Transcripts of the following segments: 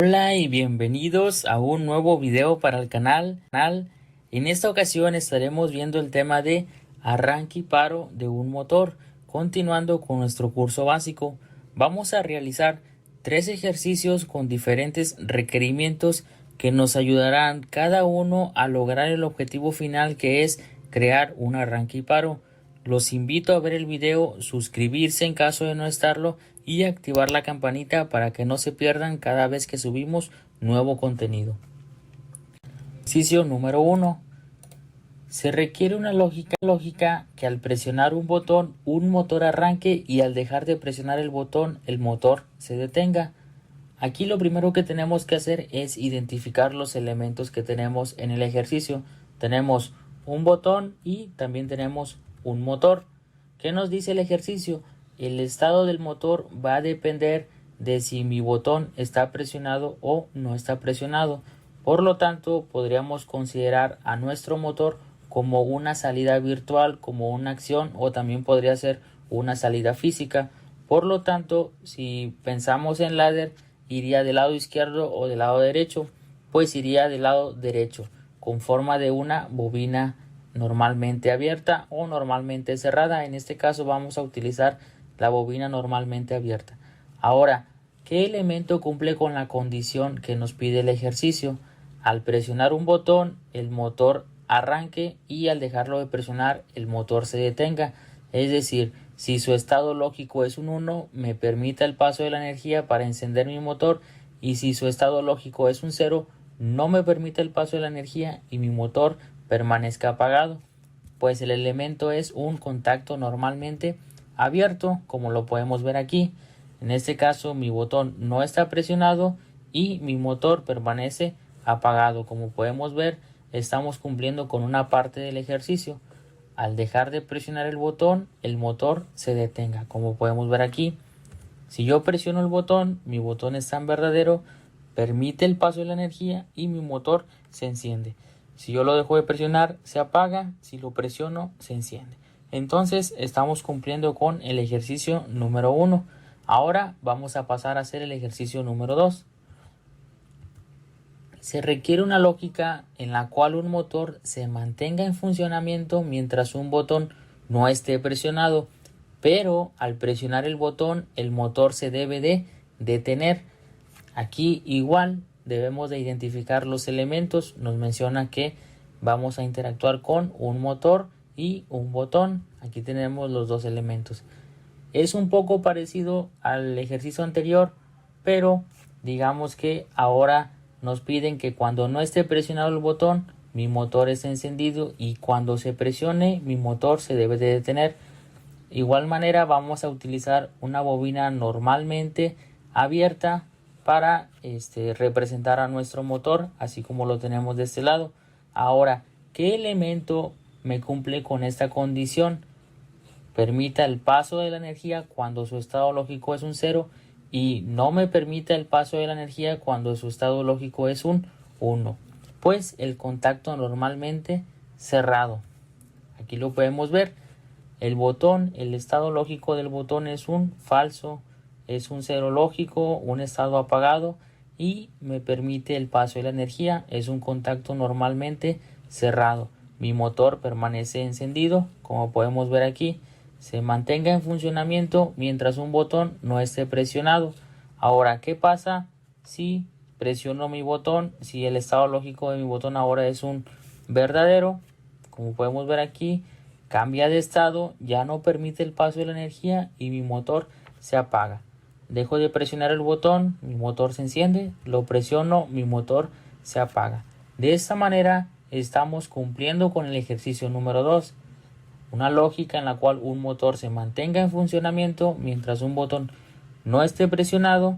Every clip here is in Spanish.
Hola y bienvenidos a un nuevo video para el canal. En esta ocasión estaremos viendo el tema de arranque y paro de un motor. Continuando con nuestro curso básico, vamos a realizar 3 ejercicios con diferentes requerimientos que nos ayudarán cada uno a lograr el objetivo final, que es crear un arranque y paro. Los invito a ver el video, suscribirse en caso de no estarlo y activar la campanita para que no se pierdan cada vez que subimos nuevo contenido. Ejercicio número 1. Se requiere una lógica que al presionar un botón, un motor arranque y al dejar de presionar el botón, el motor se detenga. Aquí lo primero que tenemos que hacer es identificar los elementos que tenemos en el ejercicio. Tenemos un botón y también tenemos un motor. ¿Qué nos dice el ejercicio? El estado del motor va a depender de si mi botón está presionado o no está presionado. Por lo tanto, podríamos considerar a nuestro motor como una salida virtual, como una acción, o también podría ser una salida física. Por lo tanto, si pensamos en ladder, iría del lado izquierdo o del lado derecho, pues iría del lado derecho, con forma de una bobina normalmente abierta o normalmente cerrada. En este caso vamos a utilizar la bobina normalmente abierta. Ahora, ¿qué elemento cumple con la condición que nos pide el ejercicio? Al presionar un botón, el motor arranque y al dejarlo de presionar, el motor se detenga. Es decir, si su estado lógico es un 1, me permite el paso de la energía para encender mi motor, y si su estado lógico es un 0, no me permite el paso de la energía y mi motor permanezca apagado. Pues el elemento es un contacto normalmente abierto, como lo podemos ver aquí. En este caso mi botón no está presionado y mi motor permanece apagado. Como podemos ver, estamos cumpliendo con una parte del ejercicio. Al dejar de presionar el botón, el motor se detenga, como podemos ver aquí. Si yo presiono el botón, mi botón está en verdadero, permite el paso de la energía y mi motor se enciende. Si yo lo dejo de presionar, se apaga. Si lo presiono, se enciende. Entonces estamos cumpliendo con el ejercicio número 1. Ahora vamos a pasar a hacer el ejercicio número 2. Se requiere una lógica en la cual un motor se mantenga en funcionamiento mientras un botón no esté presionado, pero al presionar el botón el motor se debe de detener. Aquí igual debemos de identificar los elementos. Nos menciona que vamos a interactuar con un motor y un botón. Aquí tenemos los dos elementos. Es un poco parecido al ejercicio anterior, pero digamos que ahora nos piden que cuando no esté presionado el botón, mi motor esté encendido, y cuando se presione, mi motor se debe de detener. De igual manera vamos a utilizar una bobina normalmente abierta para representar a nuestro motor, así como lo tenemos de este lado. Ahora, ¿qué elemento me cumple con esta condición? Permita el paso de la energía cuando su estado lógico es un 0 y no me permita el paso de la energía cuando su estado lógico es un 1. Pues el contacto normalmente cerrado. Aquí lo podemos ver. El botón, el estado lógico del botón es un falso, es un 0 lógico, un estado apagado, y me permite el paso de la energía. Es un contacto normalmente cerrado. Mi motor permanece encendido, como podemos ver aquí. Se mantenga en funcionamiento mientras un botón no esté presionado. Ahora, ¿qué pasa si presiono mi botón? Si el estado lógico de mi botón ahora es un verdadero, como podemos ver aquí, cambia de estado, ya no permite el paso de la energía y mi motor se apaga. Dejo de presionar el botón, mi motor se enciende, lo presiono, mi motor se apaga. De esta manera estamos cumpliendo con el ejercicio número 2. Una lógica en la cual un motor se mantenga en funcionamiento mientras un botón no esté presionado,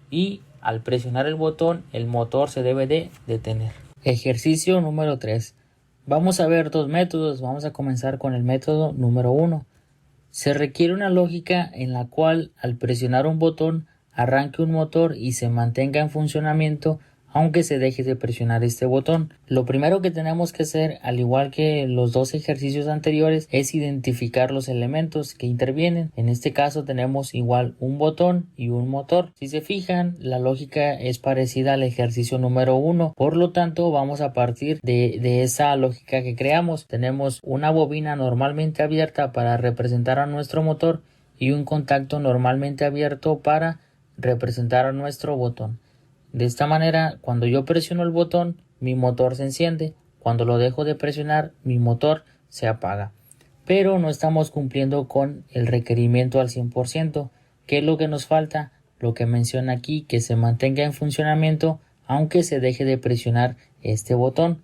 y al presionar el botón el motor se debe de detener. Ejercicio número 3. Vamos a ver dos métodos. Vamos a comenzar con el método número 1. Se requiere una lógica en la cual al presionar un botón arranque un motor y se mantenga en funcionamiento aunque se deje de presionar este botón. Lo primero que tenemos que hacer, al igual que los dos ejercicios anteriores, es identificar los elementos que intervienen. En este caso tenemos igual un botón y un motor. Si se fijan, la lógica es parecida al ejercicio número 1, por lo tanto vamos a partir de esa lógica que creamos. Tenemos una bobina normalmente abierta para representar a nuestro motor y un contacto normalmente abierto para representar a nuestro botón. De esta manera, cuando yo presiono el botón, mi motor se enciende. Cuando lo dejo de presionar, mi motor se apaga. Pero no estamos cumpliendo con el requerimiento al 100%. ¿Qué es lo que nos falta? Lo que menciona aquí, que se mantenga en funcionamiento aunque se deje de presionar este botón.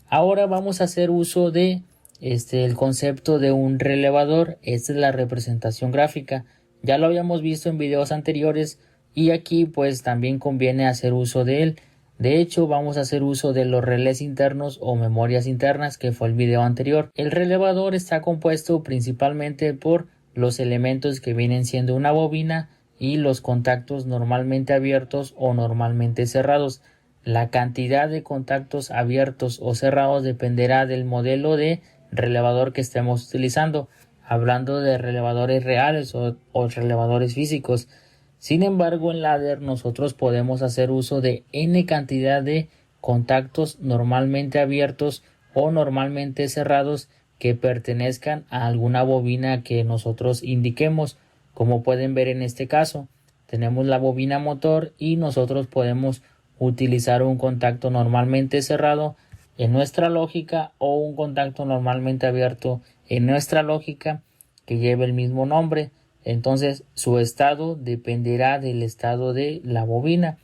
Ahora vamos a hacer uso de el concepto de un relevador. Esta es la representación gráfica. Ya lo habíamos visto en videos anteriores y aquí pues también conviene hacer uso de él. De hecho, vamos a hacer uso de los relés internos o memorias internas, que fue el video anterior. El relevador está compuesto principalmente por los elementos que vienen siendo una bobina y los contactos normalmente abiertos o normalmente cerrados. La cantidad de contactos abiertos o cerrados dependerá del modelo de relevador que estemos utilizando, hablando de relevadores reales o relevadores físicos. Sin embargo, en ladder nosotros podemos hacer uso de n cantidad de contactos normalmente abiertos o normalmente cerrados que pertenezcan a alguna bobina que nosotros indiquemos. Como pueden ver en este caso, tenemos la bobina motor y nosotros podemos utilizar un contacto normalmente cerrado en nuestra lógica o un contacto normalmente abierto en nuestra lógica que lleve el mismo nombre. Entonces su estado dependerá del estado de la bobina.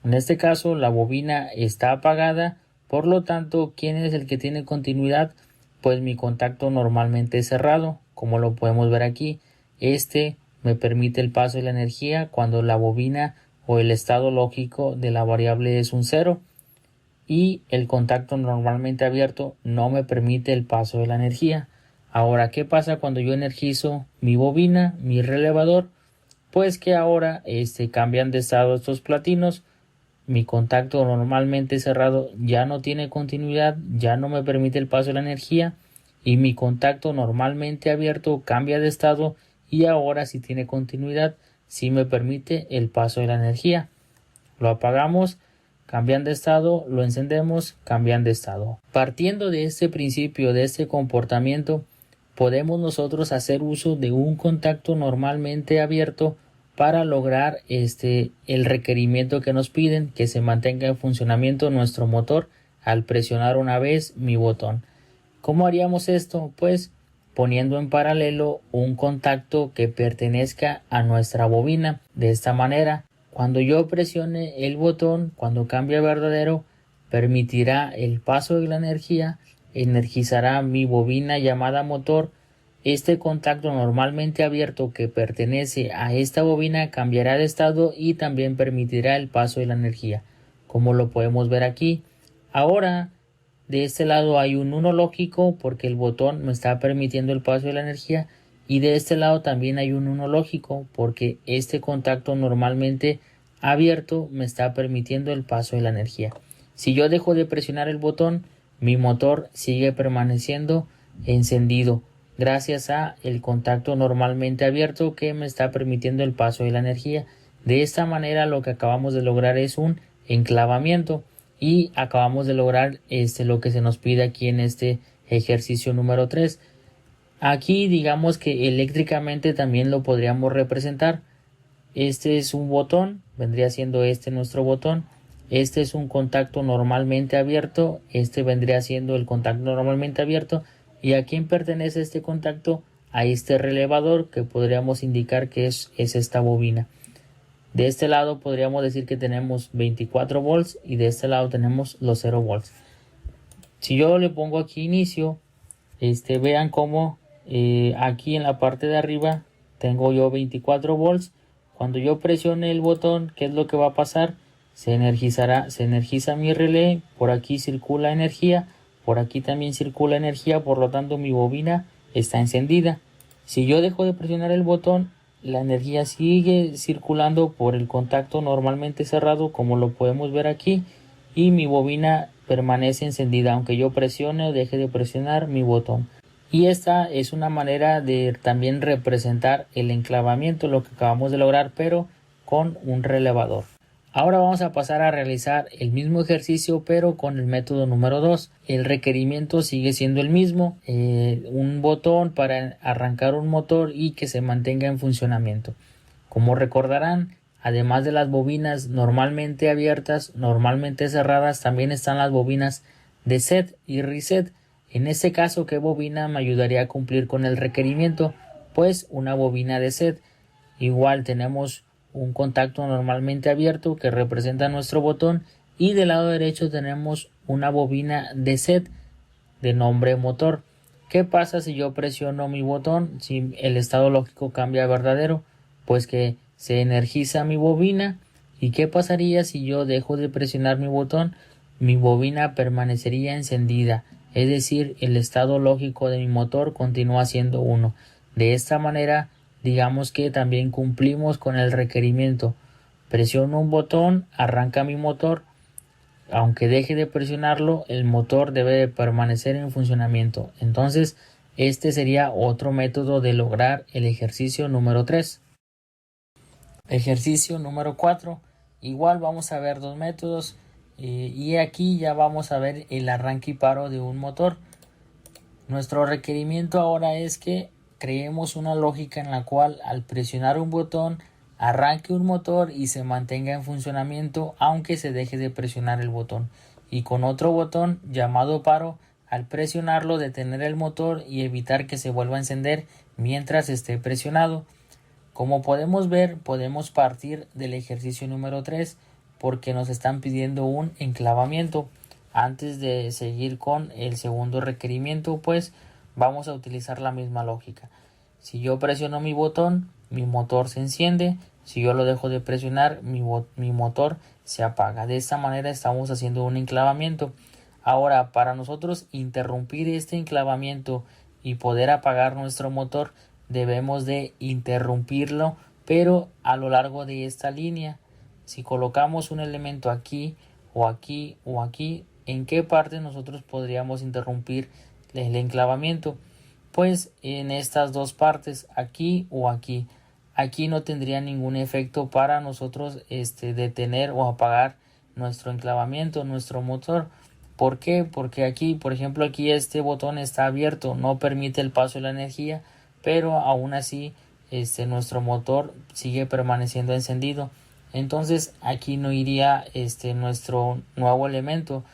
En este caso la bobina está apagada, por lo tanto, ¿quién es el que tiene continuidad? Pues mi contacto normalmente cerrado, como lo podemos ver aquí. Este me permite el paso de la energía cuando la bobina o el estado lógico de la variable es un 0 y el contacto normalmente abierto no me permite el paso de la energía. Ahora, ¿qué pasa cuando yo energizo mi bobina, mi relevador? Pues que ahora cambian de estado estos platinos. Mi contacto normalmente cerrado ya no tiene continuidad, ya no me permite el paso de la energía, y mi contacto normalmente abierto cambia de estado y ahora sí tiene continuidad, sí me permite el paso de la energía. Lo apagamos, cambian de estado, lo encendemos, cambian de estado. Partiendo de este principio, de este comportamiento, podemos nosotros hacer uso de un contacto normalmente abierto para lograr el requerimiento que nos piden, que se mantenga en funcionamiento nuestro motor al presionar una vez mi botón. ¿Cómo haríamos esto? Pues poniendo en paralelo un contacto que pertenezca a nuestra bobina. De esta manera, cuando yo presione el botón, cuando cambie a verdadero, permitirá el paso de la energía, energizará mi bobina llamada motor. Este contacto normalmente abierto que pertenece a esta bobina cambiará de estado y también permitirá el paso de la energía, como lo podemos ver aquí. Ahora, de este lado hay un 1 lógico porque el botón me está permitiendo el paso de la energía, y de este lado también hay un 1 lógico porque este contacto normalmente abierto me está permitiendo el paso de la energía. Si yo dejo de presionar el botón, mi motor sigue permaneciendo encendido gracias a el contacto normalmente abierto que me está permitiendo el paso de la energía. De esta manera lo que acabamos de lograr es un enclavamiento y acabamos de lograr lo que se nos pide aquí en este ejercicio número 3. Aquí digamos que eléctricamente también lo podríamos representar. Este es un botón, vendría siendo nuestro botón. Este es un contacto normalmente abierto, este vendría siendo el contacto normalmente abierto. ¿Y a quién pertenece este contacto? A este relevador, que podríamos indicar que es esta bobina. De este lado podríamos decir que tenemos 24 volts y de este lado tenemos los 0 volts. Si yo le pongo aquí inicio, vean cómo aquí en la parte de arriba tengo yo 24 volts. Cuando yo presione el botón, ¿qué es lo que va a pasar? Se energiza mi relé, por aquí circula energía, por aquí también circula energía, por lo tanto mi bobina está encendida. Si yo dejo de presionar el botón, la energía sigue circulando por el contacto normalmente cerrado, como lo podemos ver aquí, y mi bobina permanece encendida aunque yo presione o deje de presionar mi botón. Y esta es una manera de también representar el enclavamiento, lo que acabamos de lograr, pero con un relevador. Ahora vamos a pasar a realizar el mismo ejercicio pero con el método número 2. El requerimiento sigue siendo el mismo, un botón para arrancar un motor y que se mantenga en funcionamiento. Como recordarán, además de las bobinas normalmente abiertas, normalmente cerradas, también están las bobinas de set y reset. En este caso, ¿qué bobina me ayudaría a cumplir con el requerimiento? Pues una bobina de set. Igual tenemos un contacto normalmente abierto que representa nuestro botón y del lado derecho tenemos una bobina de set de nombre motor. ¿Qué pasa si yo presiono mi botón? Si el estado lógico cambia a verdadero, pues que se energiza mi bobina. ¿Y qué pasaría si yo dejo de presionar mi botón? Mi bobina permanecería encendida, es decir, el estado lógico de mi motor continúa siendo 1. De esta manera, digamos que también cumplimos con el requerimiento. Presiono un botón, arranca mi motor. Aunque deje de presionarlo, el motor debe de permanecer en funcionamiento. Entonces, este sería otro método de lograr el ejercicio número 3. Ejercicio número 4. Igual vamos a ver dos métodos y aquí ya vamos a ver el arranque y paro de un motor. Nuestro requerimiento ahora es que creemos una lógica en la cual al presionar un botón arranque un motor y se mantenga en funcionamiento aunque se deje de presionar el botón, y con otro botón llamado paro, al presionarlo detener el motor y evitar que se vuelva a encender mientras esté presionado. Como podemos ver, podemos partir del ejercicio número 3 porque nos están pidiendo un enclavamiento. Antes de seguir con el segundo requerimiento, pues vamos a utilizar la misma lógica. Si yo presiono mi botón, mi motor se enciende. Si yo lo dejo de presionar, mi motor se apaga. De esta manera estamos haciendo un enclavamiento. Ahora, para nosotros interrumpir este enclavamiento y poder apagar nuestro motor, debemos de interrumpirlo, pero a lo largo de esta línea. Si colocamos un elemento aquí o aquí o aquí, ¿en qué parte nosotros podríamos interrumpir el enclavamiento? Pues en estas dos partes, aquí o aquí. Aquí no tendría ningún efecto para nosotros detener o apagar nuestro enclavamiento, nuestro motor. ¿Por qué? Porque aquí, por ejemplo, aquí este botón está abierto, no permite el paso de la energía, pero aún así nuestro motor sigue permaneciendo encendido. Entonces aquí no iría nuestro nuevo elemento,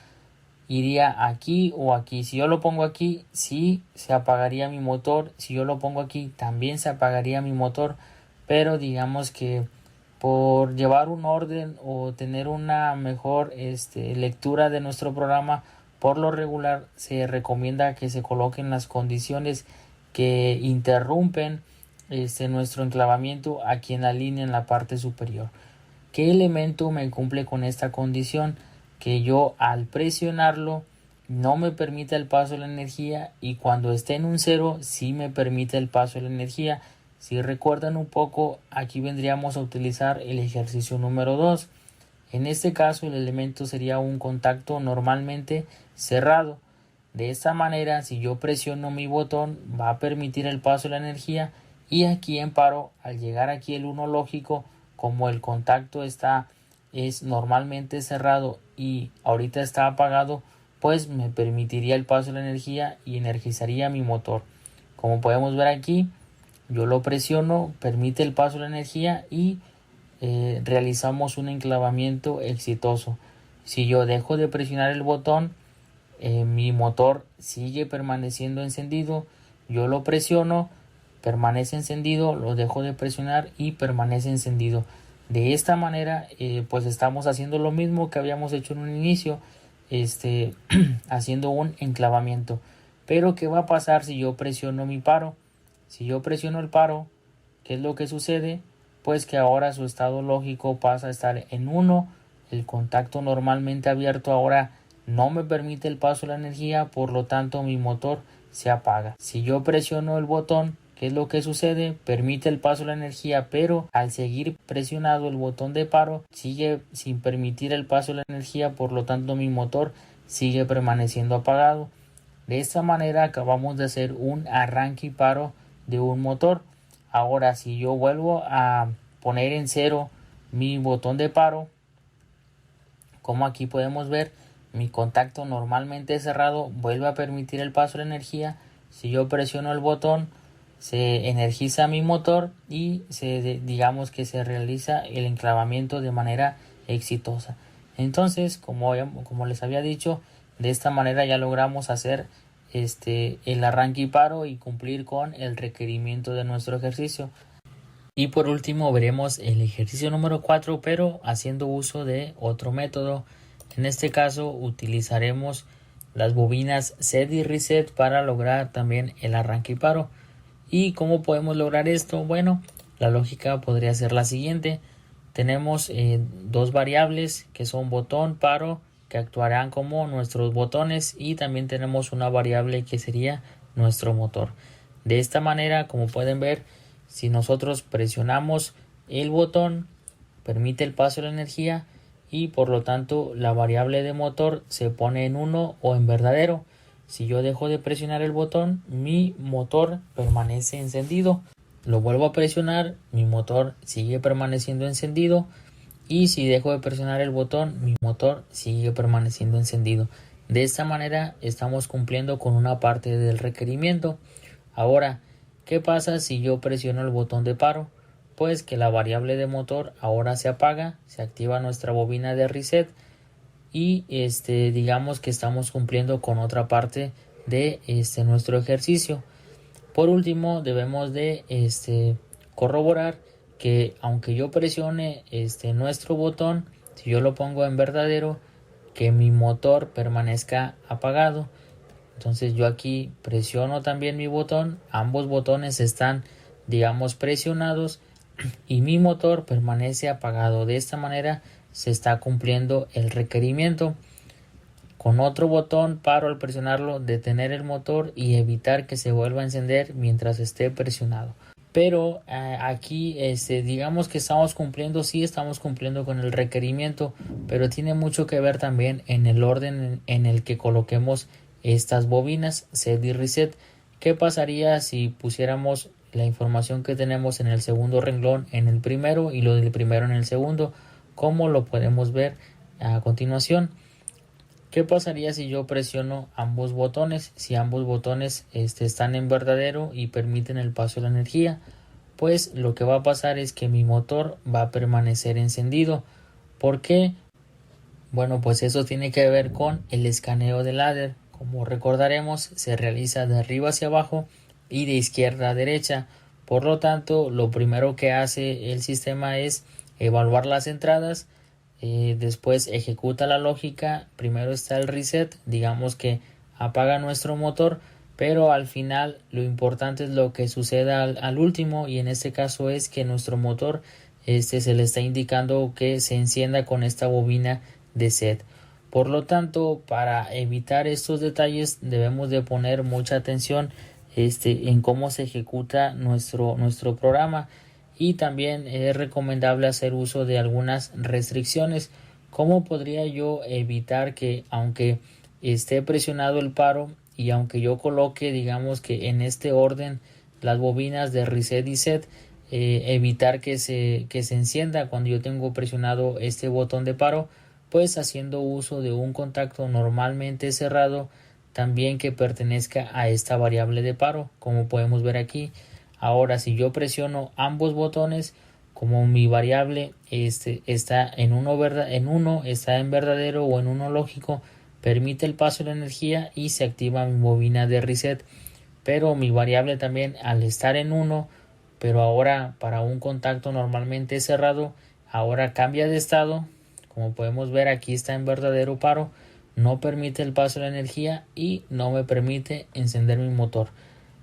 iría aquí o aquí. Si yo lo pongo aquí, sí se apagaría mi motor. Si yo lo pongo aquí, también se apagaría mi motor. Pero digamos que por llevar un orden o tener una mejor lectura de nuestro programa, por lo regular se recomienda que se coloquen las condiciones que interrumpen nuestro enclavamiento aquí en la línea en la parte superior. ¿Qué elemento me cumple con esta condición? Que yo al presionarlo no me permite el paso de la energía y cuando esté en un 0 sí me permite el paso de la energía. Si recuerdan un poco, aquí vendríamos a utilizar el ejercicio número 2. En este caso el elemento sería un contacto normalmente cerrado. De esta manera, si yo presiono mi botón, va a permitir el paso de la energía y aquí en paro, al llegar aquí el 1 lógico, como el contacto es normalmente cerrado y ahorita está apagado, pues me permitiría el paso de la energía y energizaría mi motor. Como podemos ver aquí, yo lo presiono, permite el paso de la energía y realizamos un enclavamiento exitoso. Si yo dejo de presionar el botón, mi motor sigue permaneciendo encendido. Yo lo presiono, permanece encendido, lo dejo de presionar y permanece encendido. De esta manera, pues estamos haciendo lo mismo que habíamos hecho en un inicio, haciendo un enclavamiento. Pero ¿qué va a pasar si yo presiono mi paro? Si yo presiono el paro, ¿qué es lo que sucede? Pues que ahora su estado lógico pasa a estar en 1. El contacto normalmente abierto ahora no me permite el paso de la energía, por lo tanto mi motor se apaga. Si yo presiono el botón, ¿Qué es lo que sucede? Permite el paso de la energía, pero al seguir presionado el botón de paro, sigue sin permitir el paso de la energía, por lo tanto mi motor sigue permaneciendo apagado. De esta manera acabamos de hacer un arranque y paro de un motor. Ahora, si yo vuelvo a poner en cero mi botón de paro, como aquí podemos ver, mi contacto normalmente cerrado vuelve a permitir el paso de la energía. Si yo presiono el botón, se energiza mi motor y digamos que se realiza el enclavamiento de manera exitosa. Entonces, como les había dicho, de esta manera ya logramos hacer el arranque y paro y cumplir con el requerimiento de nuestro ejercicio. Y por último veremos el ejercicio número 4, pero haciendo uso de otro método. En este caso utilizaremos las bobinas set y reset para lograr también el arranque y paro. ¿Y cómo podemos lograr esto? Bueno, la lógica podría ser la siguiente. Tenemos dos variables que son botón, paro, que actuarán como nuestros botones, y también tenemos una variable que sería nuestro motor. De esta manera, como pueden ver, si nosotros presionamos el botón, permite el paso de la energía y por lo tanto la variable de motor se pone en 1 o en verdadero. Si yo dejo de presionar el botón, mi motor permanece encendido. Lo vuelvo a presionar, mi motor sigue permaneciendo encendido. Y si dejo de presionar el botón, mi motor sigue permaneciendo encendido. De esta manera estamos cumpliendo con una parte del requerimiento. Ahora, ¿qué pasa si yo presiono el botón de paro? Pues que la variable de motor ahora se apaga, se activa nuestra bobina de reset y digamos que estamos cumpliendo con otra parte de nuestro ejercicio. Por último, debemos de corroborar que aunque yo presione nuestro botón, si yo lo pongo en verdadero, que mi motor permanezca apagado. Entonces yo aquí presiono también mi botón, ambos botones están digamos presionados y mi motor permanece apagado. De esta manera se está cumpliendo el requerimiento. Con otro botón paro al presionarlo, detener el motor y evitar que se vuelva a encender mientras esté presionado. Pero aquí digamos que estamos cumpliendo, sí estamos cumpliendo con el requerimiento, pero tiene mucho que ver también en el orden en el que coloquemos estas bobinas set y reset. ¿Qué pasaría si pusiéramos la información que tenemos en el segundo renglón en el primero y lo del primero en el segundo? Como lo podemos ver a continuación. ¿Qué pasaría si yo presiono ambos botones? Si ambos botones están en verdadero y permiten el paso de la energía, pues lo que va a pasar es que mi motor va a permanecer encendido. ¿Por qué? Bueno, pues eso tiene que ver con el escaneo del ladder. Como recordaremos, se realiza de arriba hacia abajo y de izquierda a derecha. Por lo tanto, lo primero que hace el sistema es evaluar las entradas. Después ejecuta la lógica, primero está el reset, digamos que apaga nuestro motor, pero al final lo importante es lo que suceda al último, y en este caso es que nuestro motor se le está indicando que se encienda con esta bobina de set. Por lo tanto, para evitar estos detalles debemos de poner mucha atención en cómo se ejecuta nuestro programa. Y también es recomendable hacer uso de algunas restricciones. ¿Cómo podría yo evitar que, aunque esté presionado el paro y aunque yo coloque digamos que en este orden las bobinas de reset y set, evitar que se encienda cuando yo tengo presionado este botón de paro? Pues haciendo uso de un contacto normalmente cerrado también que pertenezca a esta variable de paro, como podemos ver aquí. Ahora, si yo presiono ambos botones, como mi variable está en uno está en verdadero o en uno lógico, permite el paso de la energía y se activa mi bobina de reset. Pero mi variable también, al estar en 1, pero ahora para un contacto normalmente cerrado, ahora cambia de estado. Como podemos ver, aquí está en verdadero paro, no permite el paso de la energía y no me permite encender mi motor.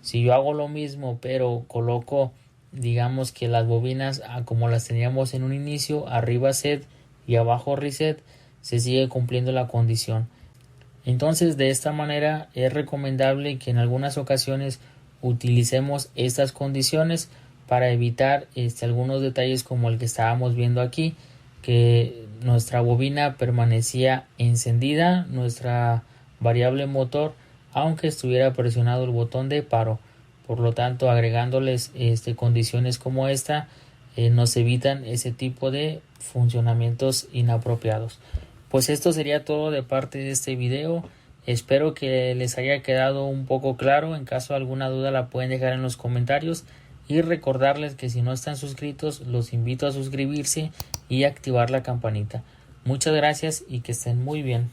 Si yo hago lo mismo pero coloco digamos que las bobinas como las teníamos en un inicio, arriba set y abajo reset, se sigue cumpliendo la condición. Entonces de esta manera es recomendable que en algunas ocasiones utilicemos estas condiciones para evitar algunos detalles como el que estábamos viendo aquí, que nuestra bobina permanecía encendida, nuestra variable motor, aunque estuviera presionado el botón de paro. Por lo tanto, agregándoles condiciones como esta, nos evitan ese tipo de funcionamientos inapropiados. Pues esto sería todo de parte de este video. Espero que les haya quedado un poco claro. En caso de alguna duda la pueden dejar en los comentarios. Y recordarles que si no están suscritos, los invito a suscribirse y activar la campanita. Muchas gracias y que estén muy bien.